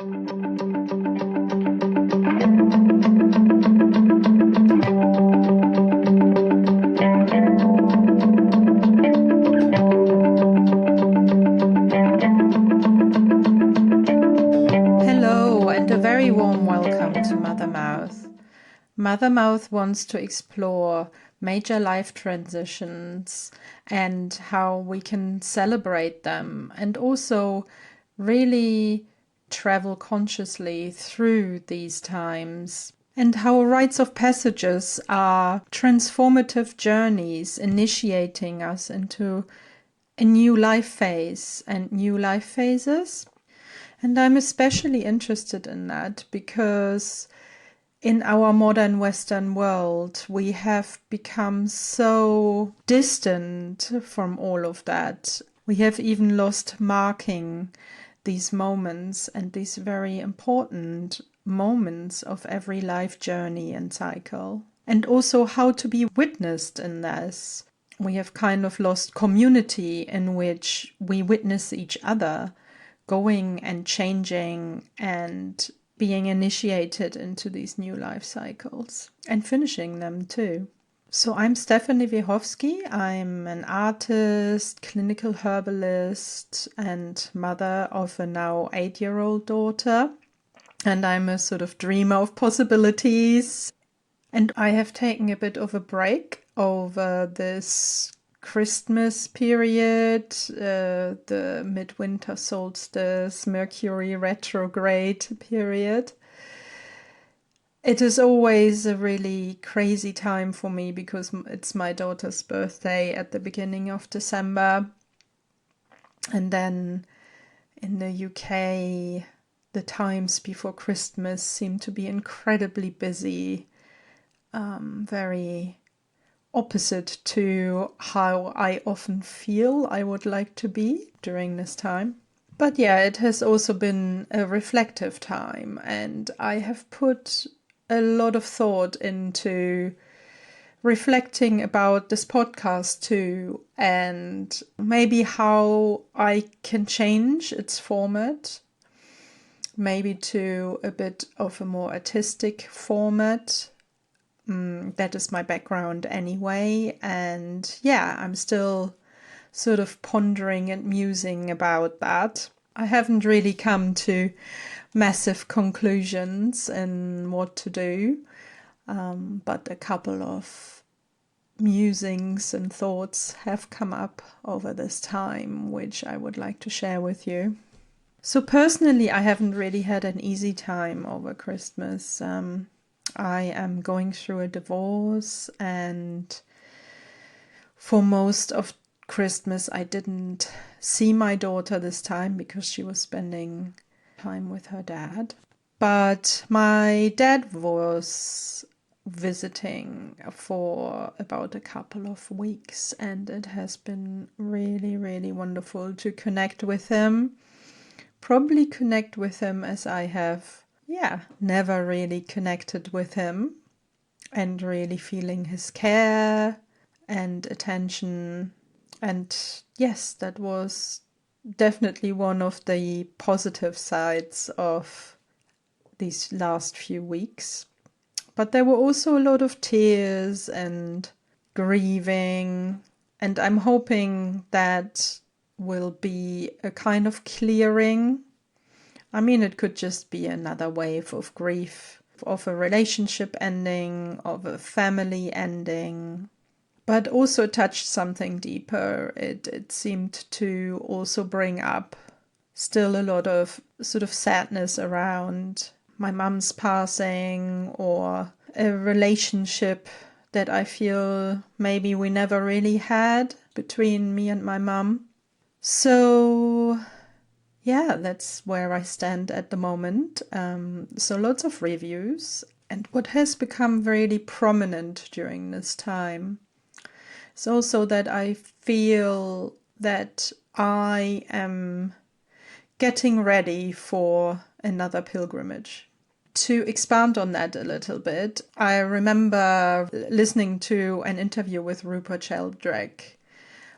Hello and a very warm welcome to Mothermouth. Mothermouth wants to explore major life transitions and how we can celebrate them, and also really travel consciously through these times, and how rites of passages are transformative journeys initiating us into a new life phase and new life phases. And I'm especially interested in that because in our modern Western world, we have become so distant from all of that. We have even lost marking these moments and these very important moments of every life journey and cycle. And also how to be witnessed in this. We have kind of lost community in which we witness each other going and changing and being initiated into these new life cycles and finishing them too. So I'm Stephanie Wiechoski. I'm an artist, clinical herbalist, and mother of a now 8-year-old daughter. And I'm a sort of dreamer of possibilities. And I have taken a bit of a break over this Christmas period, the midwinter solstice, Mercury retrograde period. It is always a really crazy time for me because it's my daughter's birthday at the beginning of December. And then in the UK, the times before Christmas seem to be incredibly busy, very opposite to how I often feel I would like to be during this time. But yeah, it has also been a reflective time, and I have put a lot of thought into reflecting about this podcast too, and maybe how I can change its format, maybe to a bit of a more artistic format. That is my background anyway, and yeah, I'm still sort of pondering and musing about that. I haven't really come to massive conclusions in what to do, but a couple of musings and thoughts have come up over this time, which I would like to share with you. So personally, I haven't really had an easy time over Christmas. I am going through a divorce, and for most of Christmas I didn't see my daughter this time because she was spending time with her dad. But my dad was visiting for about a couple of weeks, and it has been really, really wonderful to connect with him. Probably connect with him as I have never really connected with him, and really feeling his care and attention. And yes, that was definitely one of the positive sides of these last few weeks. But there were also a lot of tears and grieving, and I'm hoping that will be a kind of clearing. I mean, it could just be another wave of grief, of a relationship ending, of a family ending, but also touched something deeper. It seemed to also bring up still a lot of sort of sadness around my mum's passing, or a relationship that I feel maybe we never really had between me and my mum. So yeah, that's where I stand at the moment. So lots of reviews. And what has become really prominent during this time is also that I feel that I am getting ready for another pilgrimage. To expand on that a little bit, I remember listening to an interview with Rupert Sheldrake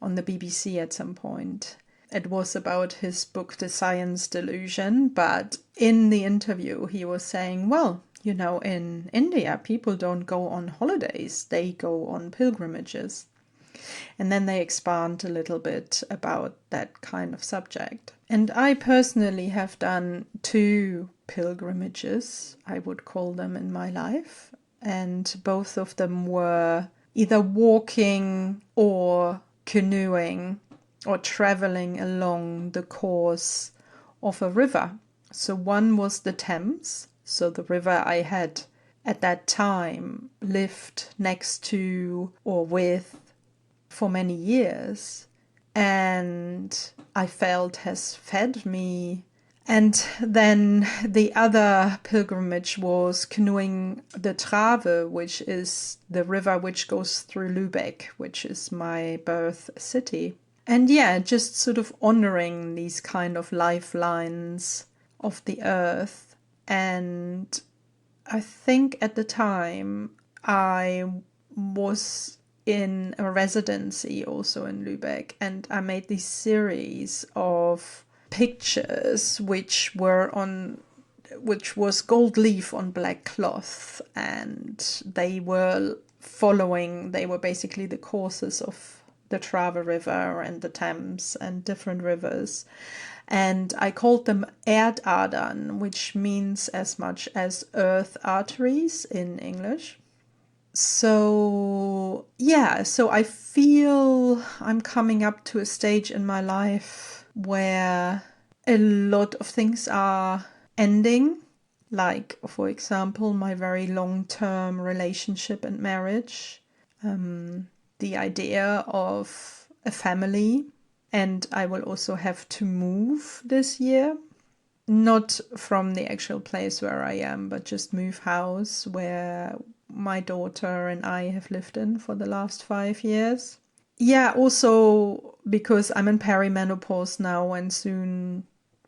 on the BBC at some point. It was about his book, The Science Delusion. But in the interview, he was saying, well, you know, in India, people don't go on holidays, they go on pilgrimages. And then they expand a little bit about that kind of subject. And I personally have done 2 pilgrimages, I would call them, in my life. And both of them were either walking or canoeing or traveling along the course of a river. So one was the Thames, so the river I had at that time lived next to or with for many years, and I felt has fed me. And then the other pilgrimage was canoeing the Trave, which is the river which goes through Lübeck, which is my birth city. And yeah, just sort of honoring these kind of lifelines of the earth. And I think at the time I was in a residency also in Lübeck, and I made this series of pictures which was gold leaf on black cloth, and they were basically the courses of the Trave River and the Thames and different rivers. And I called them Erdadern, which means as much as earth arteries in English. So I feel I'm coming up to a stage in my life where a lot of things are ending, like, for example, my very long-term relationship and marriage, the idea of a family, and I will also have to move this year. Not from the actual place where I am, but just move house where my daughter and I have lived in for the last 5 years. Yeah, also because I'm in perimenopause now and soon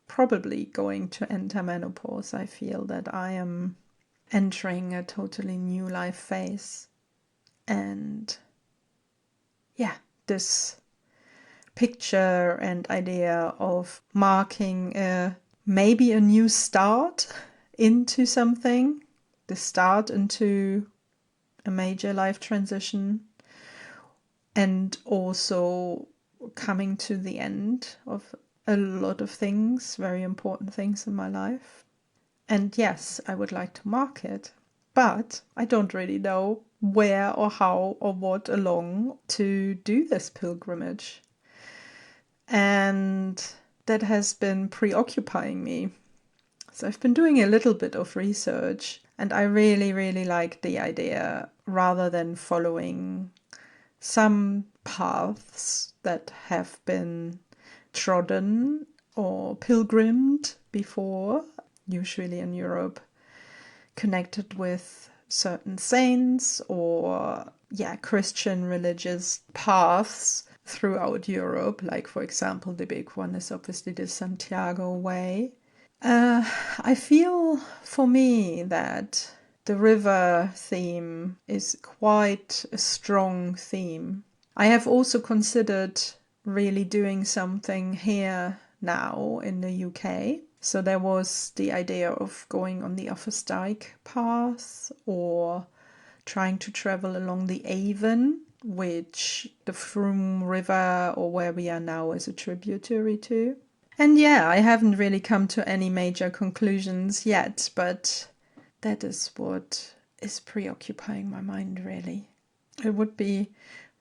probably going to enter menopause, I feel that I am entering a totally new life phase. And yeah, this picture and idea of marking maybe a new start into something, the start into a major life transition, and also coming to the end of a lot of things, very important things in my life. And yes, I would like to mark it, but I don't really know where or how or what along to do this pilgrimage. And that has been preoccupying me. So I've been doing a little bit of research, and I really, really like the idea, rather than following some paths that have been trodden or pilgrimed before, usually in Europe, connected with certain saints or Christian religious paths throughout Europe. Like, for example, the big one is obviously the Santiago Way. I feel for me that the river theme is quite a strong theme. I have also considered really doing something here now in the UK. So there was the idea of going on the Offa's path or trying to travel along the Avon, which the Froome River, or where we are now, is a tributary to. And I haven't really come to any major conclusions yet, but that is what is preoccupying my mind, really. It would be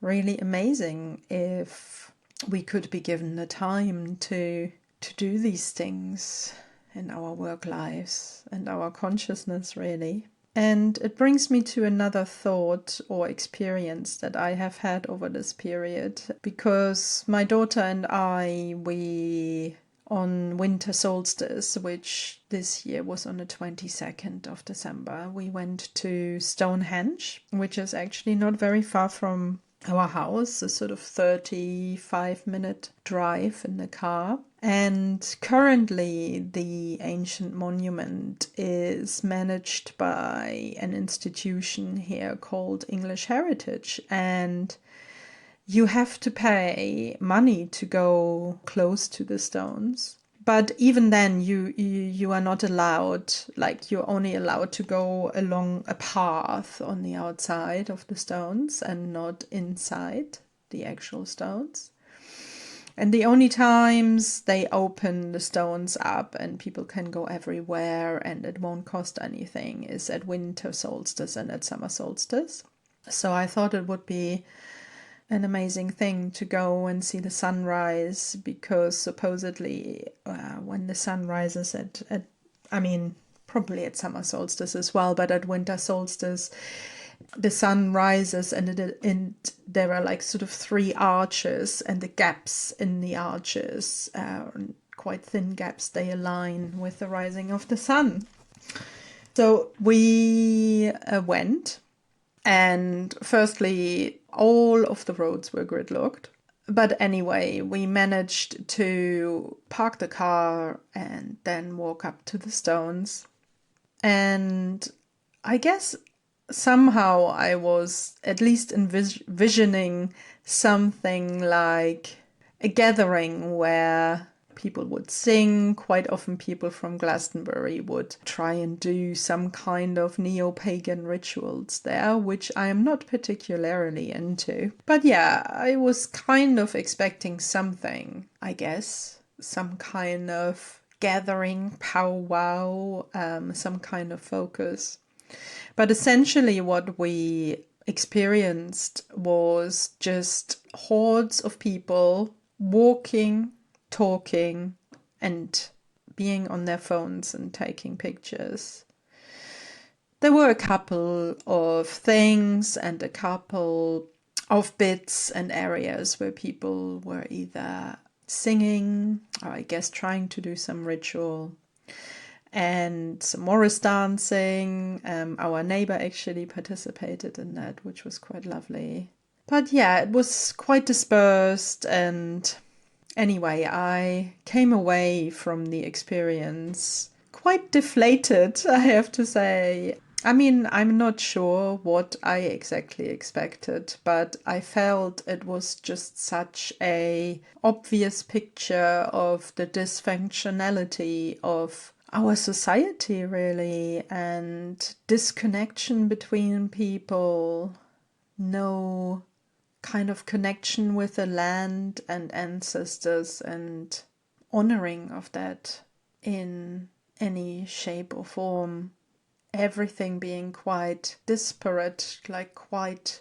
really amazing if we could be given the time to do these things in our work lives and our consciousness, really. And it brings me to another thought or experience that I have had over this period, because my daughter and I, we, on winter solstice, which this year was on the 22nd of December, we went to Stonehenge, which is actually not very far from our house, a sort of 35-minute drive in the car. And currently the ancient monument is managed by an institution here called English Heritage. And you have to pay money to go close to the stones. But even then, you are not allowed, like you're only allowed to go along a path on the outside of the stones and not inside the actual stones. And the only times they open the stones up and people can go everywhere and it won't cost anything is at winter solstice and at summer solstice. So I thought it would be an amazing thing to go and see the sunrise, because supposedly when the sun rises probably at summer solstice as well, but at winter solstice, the sun rises and there are like sort of 3 arches, and the gaps in the arches, quite thin gaps, they align with the rising of the sun. So we went. And firstly, all of the roads were gridlocked. But anyway, we managed to park the car and then walk up to the stones. And I guess somehow I was at least envisioning something like a gathering where people would sing. Quite often people from Glastonbury would try and do some kind of neo-pagan rituals there, which I am not particularly into. But yeah, I was kind of expecting something, I guess. Some kind of gathering, powwow, some kind of focus. But essentially what we experienced was just hordes of people walking, talking, and being on their phones and taking pictures. There were a couple of things and a couple of bits and areas where people were either singing or I guess trying to do some ritual, and some Morris dancing. Our neighbor actually participated in that, which was quite lovely. But yeah, it was quite dispersed, and anyway, I came away from the experience quite deflated, I have to say. I mean, I'm not sure what I exactly expected, but I felt it was just such a obvious picture of the dysfunctionality of our society, really, and disconnection between people, no kind of connection with the land and ancestors and honoring of that in any shape or form. Everything being quite disparate, like quite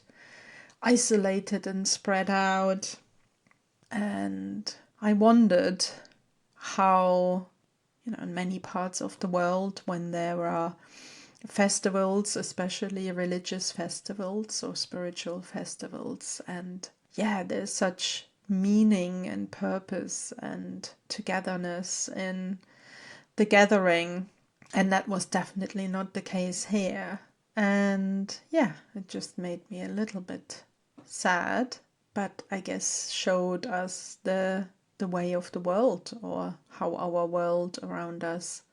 isolated and spread out. And I wondered how, in many parts of the world, when there are festivals, especially religious festivals or spiritual festivals, and yeah, there's such meaning and purpose and togetherness in the gathering, and that was definitely not the case here. And yeah, it just made me a little bit sad, but I guess showed us the way of the world, or how our world around us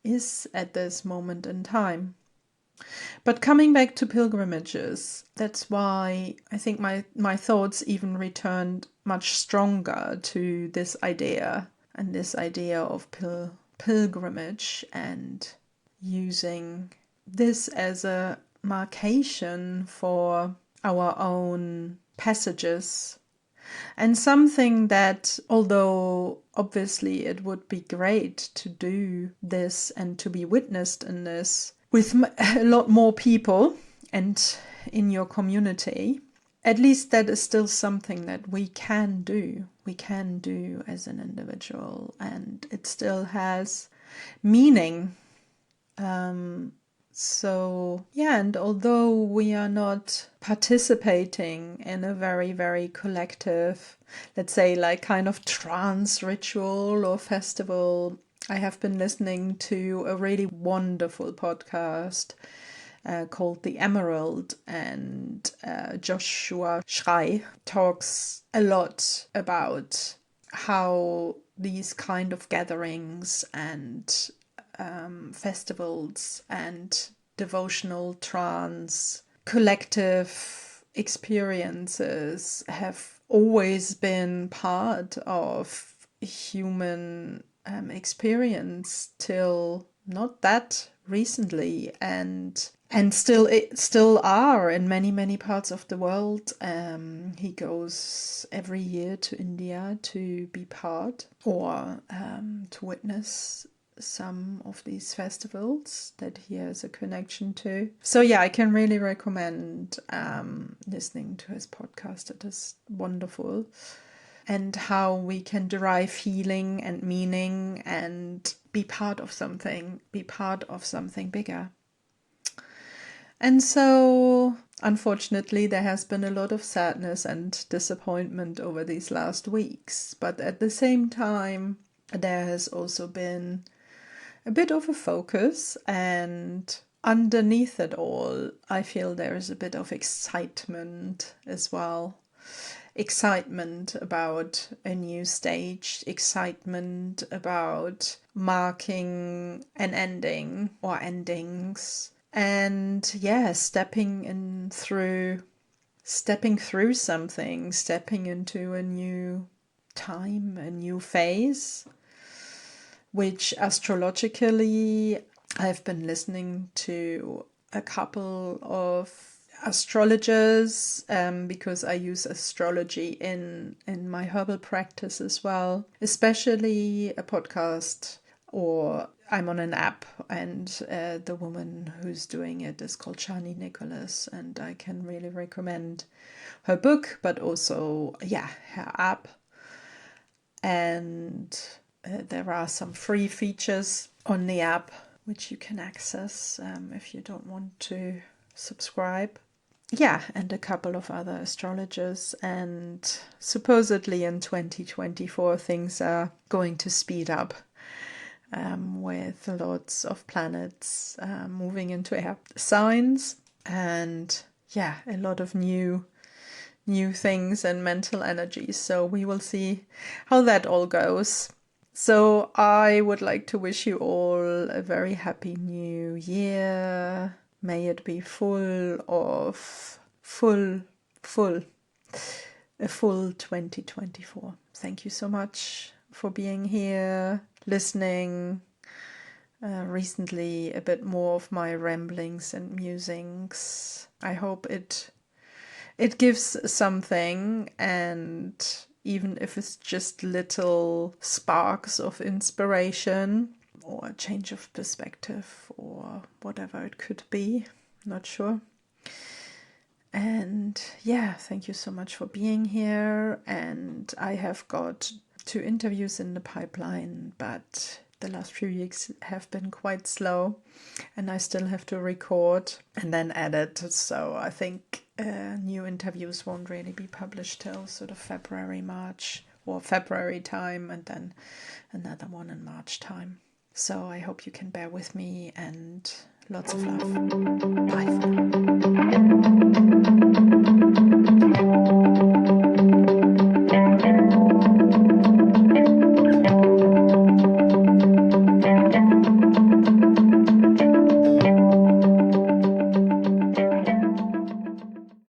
is at this moment in time. But coming back to pilgrimages, that's why I think my thoughts even returned much stronger to this idea, and this idea of pilgrimage, and using this as a marcation for our own passages. And something that, although obviously it would be great to do this and to be witnessed in this with a lot more people and in your community, at least that is still something that we can do. We can do as an individual, and it still has meaning. So, yeah, and although we are not participating in a very, very collective, let's say like kind of trance ritual or festival, I have been listening to a really wonderful podcast called The Emerald, and Joshua Schrei talks a lot about how these kind of gatherings and festivals and devotional trance, collective experiences have always been part of human experience till not that recently, and still are in many parts of the world. He goes every year to India to be part or to witness some of these festivals that he has a connection to. So yeah, I can really recommend listening to his podcast. It is wonderful. And how we can derive healing and meaning and be part of something bigger. And so, unfortunately, there has been a lot of sadness and disappointment over these last weeks. But at the same time, there has also been a bit of a focus, and underneath it all, I feel there is a bit of excitement as well. Excitement about a new stage, excitement about marking an ending or endings, and yeah, stepping through something, stepping into a new time, a new phase, which astrologically I've been listening to a couple of astrologers because I use astrology in my herbal practice as well, especially a podcast, or I'm on an app, and the woman who's doing it is called Shani Nicholas, and I can really recommend her book, but also her app. And there are some free features on the app which you can access if you don't want to subscribe. Yeah, and a couple of other astrologers, and supposedly in 2024 things are going to speed up with lots of planets moving into air signs, and yeah, a lot of new things and mental energies. So we will see how that all goes. So I would like to wish you all a very happy new year. May it be full of a full 2024. Thank you so much for being here, listening. Recently, a bit more of my ramblings and musings. I hope it gives something, and even if it's just little sparks of inspiration or a change of perspective or whatever it could be, not sure. And yeah, thank you so much for being here. And I have got 2 interviews in the pipeline, but the last few weeks have been quite slow, and I still have to record and then edit. So I think new interviews won't really be published till sort of February time, and then another one in March time. So I hope you can bear with me, and lots of love. Bye for now.